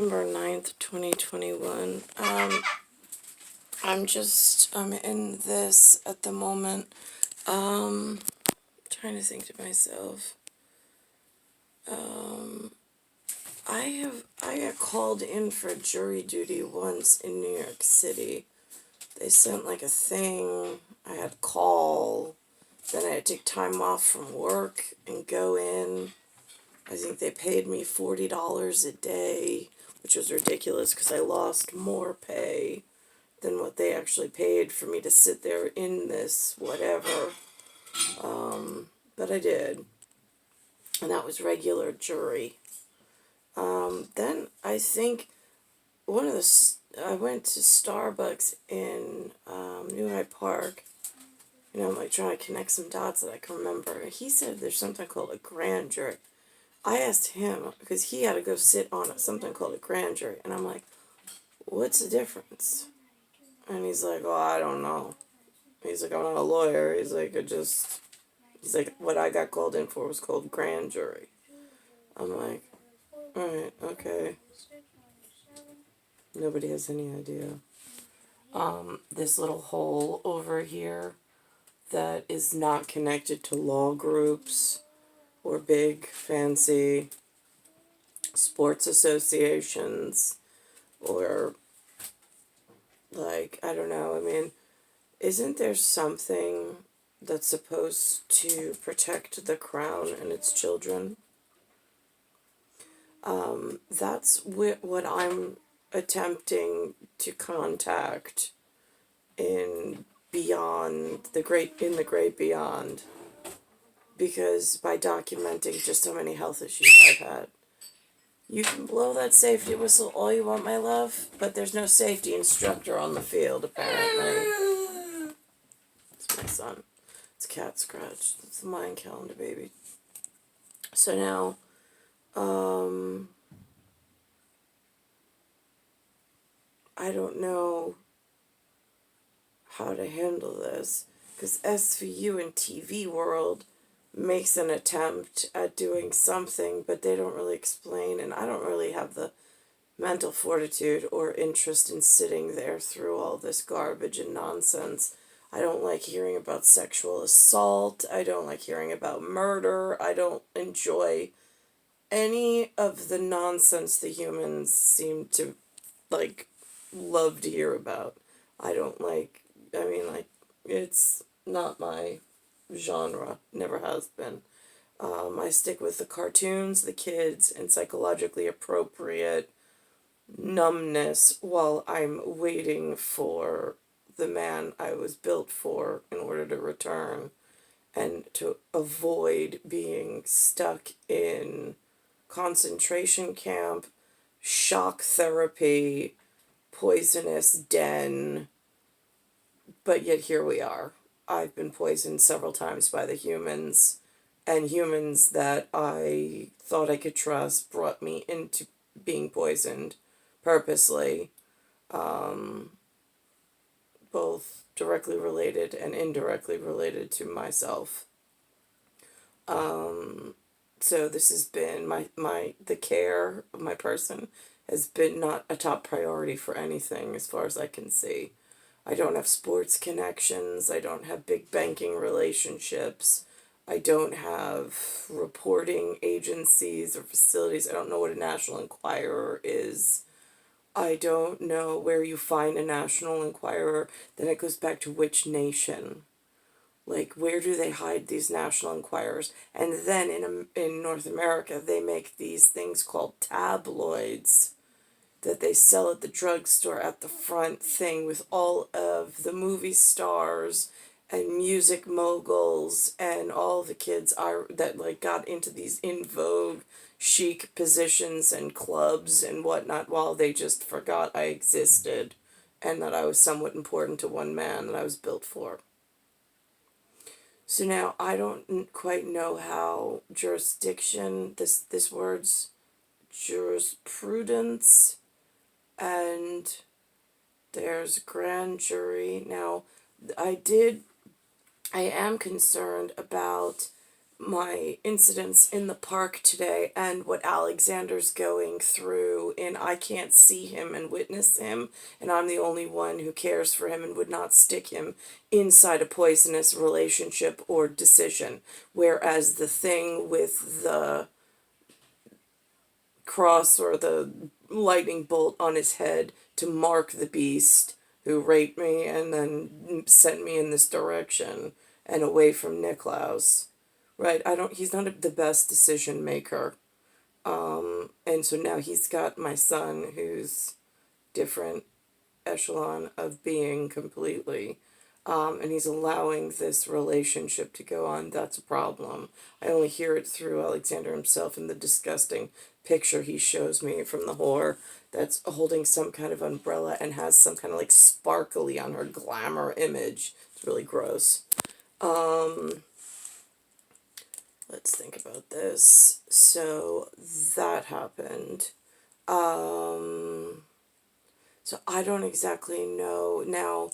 November 9th, 2021. I'm in this at the moment. Trying to think to myself. I got called in for jury duty once in New York City. They sent like a thing. I had to call. Then I had to take time off from work and go in. I think they paid me $40 a day, which was ridiculous because I lost more pay than what they actually paid for me to sit there in this whatever. But I did. And that was regular jury. Then I think I went to Starbucks in New Hyde Park. I'm like trying to connect some dots that I can remember. He said there's something called a grand jury. I asked him, because he had to go sit on something called a grand jury. And I'm like, what's the difference? And he's like, oh, I don't know. He's like, I'm not a lawyer. He's like, what I got called in for was called grand jury. I'm like, alright, okay. Nobody has any idea. This little hole over here that is not connected to law groups or big, fancy sports associations or, like, I don't know, isn't there something that's supposed to protect the crown and its children? That's what I'm attempting to contact in the great beyond, because by documenting just how many health issues I've had. You can blow that safety whistle all you want, my love, but there's no safety instructor on the field, apparently. It's my son. It's Cat Scratch. It's the Mayan calendar, baby. So now, I don't know how to handle this, because SVU and TV World makes an attempt at doing something, but they don't really explain, and I don't really have the mental fortitude or interest in sitting there through all this garbage and nonsense. I don't like hearing about sexual assault. I don't like hearing about murder. I don't enjoy any of the nonsense the humans seem to, love to hear about. It's not my genre. Never has been. I stick with the cartoons, the kids, and psychologically appropriate numbness while I'm waiting for the man I was built for in order to return and to avoid being stuck in concentration camp, shock therapy, poisonous den, but yet here we are. I've been poisoned several times by the humans, and humans that I thought I could trust brought me into being poisoned purposely, both directly related and indirectly related to myself. So this has been the care of my person has been not a top priority for anything as far as I can see. I don't have sports connections. I don't have big banking relationships. I don't have reporting agencies or facilities. I don't know what a National Enquirer is. I don't know where you find a National Enquirer. Then it goes back to which nation. Like, where do they hide these National Enquirers? And then in North America, they make these things called tabloids that they sell at the drugstore at the front thing with all of the movie stars and music moguls and all the kids that got into these in vogue chic positions and clubs and whatnot while they just forgot I existed and that I was somewhat important to one man that I was built for. So now I don't quite know how jurisdiction, this word's jurisprudence, and there's grand jury. Now, I am concerned about my incidents in the park today and what Alexander's going through, and I can't see him and witness him, and I'm the only one who cares for him and would not stick him inside a poisonous relationship or decision. Whereas the thing with the cross or the lightning bolt on his head to mark the beast who raped me and then sent me in this direction and away from Niklaus. Right, he's not the best decision maker. And so now he's got my son who's different echelon of being completely. And he's allowing this relationship to go on. That's a problem. I only hear it through Alexander himself in the disgusting picture he shows me from the whore that's holding some kind of umbrella and has some kind of like sparkly on her glamour image. It's really gross. Let's think about this. So that happened. So I don't exactly know. Now,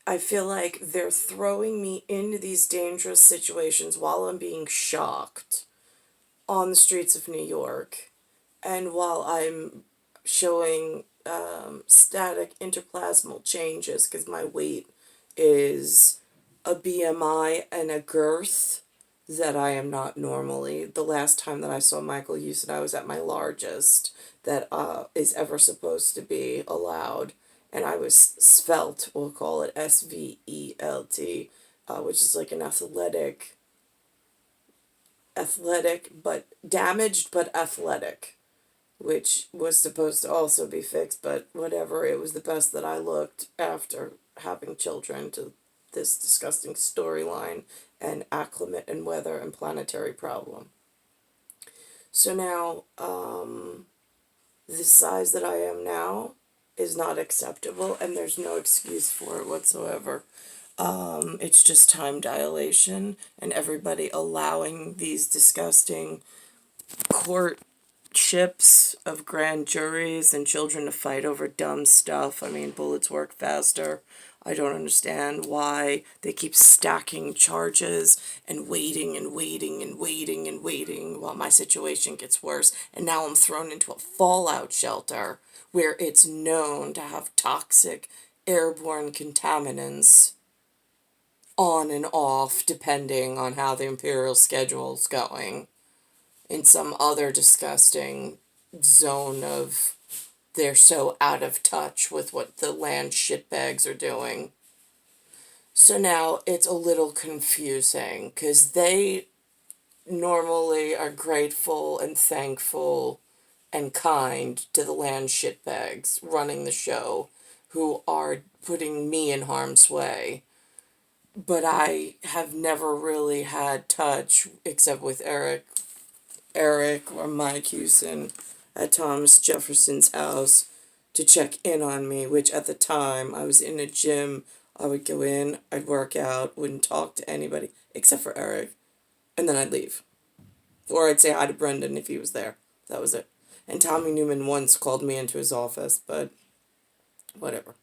I feel like they're throwing me into these dangerous situations while I'm being shocked on the streets of New York and while I'm showing static interplasmal changes because my weight is a BMI and a girth that I am not normally. The last time that I saw Michael Houston, I was at my largest that is ever supposed to be allowed. And I was svelte, we'll call it SVELT, which is like an athletic, but damaged, but athletic, which was supposed to also be fixed, but whatever. It was the best that I looked after having children to this disgusting storyline and acclimate and weather and planetary problem. So now, the size that I am now is not acceptable, and there's no excuse for it whatsoever. It's just time dilation and everybody allowing these disgusting courtships of grand juries and children to fight over dumb stuff. I mean, bullets work faster. I don't understand why they keep stacking charges and waiting and waiting and waiting and waiting while my situation gets worse. And now I'm thrown into a fallout shelter where it's known to have toxic airborne contaminants on and off depending on how the imperial schedule's going in some other disgusting zone of they're so out of touch with what the land shitbags are doing. So now it's a little confusing because they normally are grateful and thankful and kind to the land shitbags running the show who are putting me in harm's way. But I have never really had touch except with Eric or Mike Houston at Thomas Jefferson's house to check in on me, which at the time I was in a gym. I would go in, I'd work out, wouldn't talk to anybody except for Eric, and then I'd leave. Or I'd say hi to Brendan if he was there. That was it. And Tommy Newman once called me into his office, but whatever.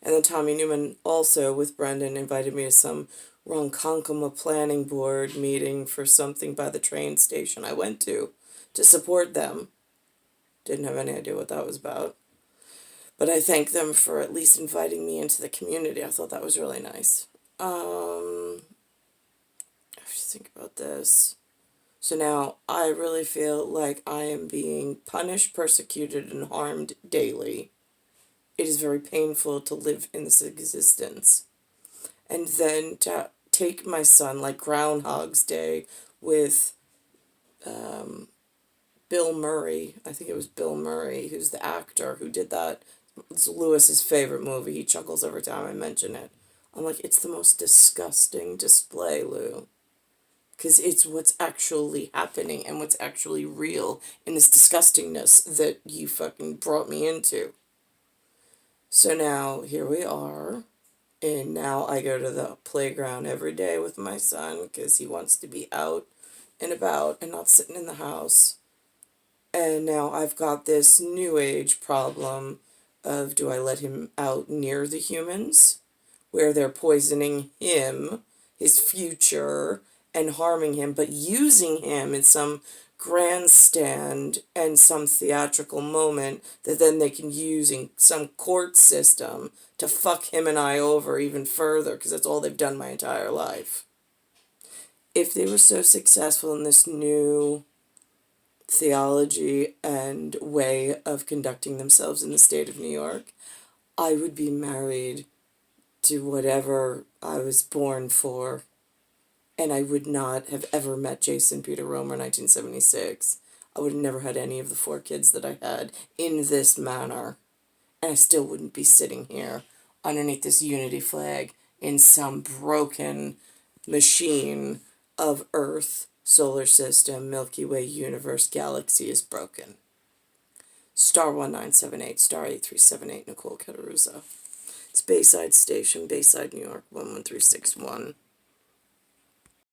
And then Tommy Newman also, with Brendan, invited me to some Ronkonkoma planning board meeting for something by the train station I went to support them. Didn't have any idea what that was about. But I thank them for at least inviting me into the community. I thought that was really nice. I have to think about this. So now I really feel like I am being punished, persecuted, and harmed daily. It is very painful to live in this existence. And then to take my son like Groundhog's Day with Bill Murray. I think it was Bill Murray, who's the actor who did that. It's Lewis's favorite movie. He chuckles every time I mention it. I'm like, it's the most disgusting display, Lou. Because it's what's actually happening and what's actually real in this disgustingness that you fucking brought me into. So now, here we are. And now I go to the playground every day with my son because he wants to be out and about and not sitting in the house. And now I've got this new age problem of do I let him out near the humans where they're poisoning him, his future, and harming him, but using him in some grandstand and some theatrical moment that then they can use in some court system to fuck him and I over even further, because that's all they've done my entire life. If they were so successful in this new theology and way of conducting themselves in the state of New York, I would be married to whatever I was born for, and I would not have ever met Jason Peter Romer in 1976. I would have never had any of the 4 kids that I had in this manner, and I still wouldn't be sitting here underneath this unity flag in some broken machine of Earth, solar system, Milky Way, universe, galaxy is broken. Star 1978, Star 8378, Nicole Cattaruzza. It's Bayside Station, Bayside, New York, 11361.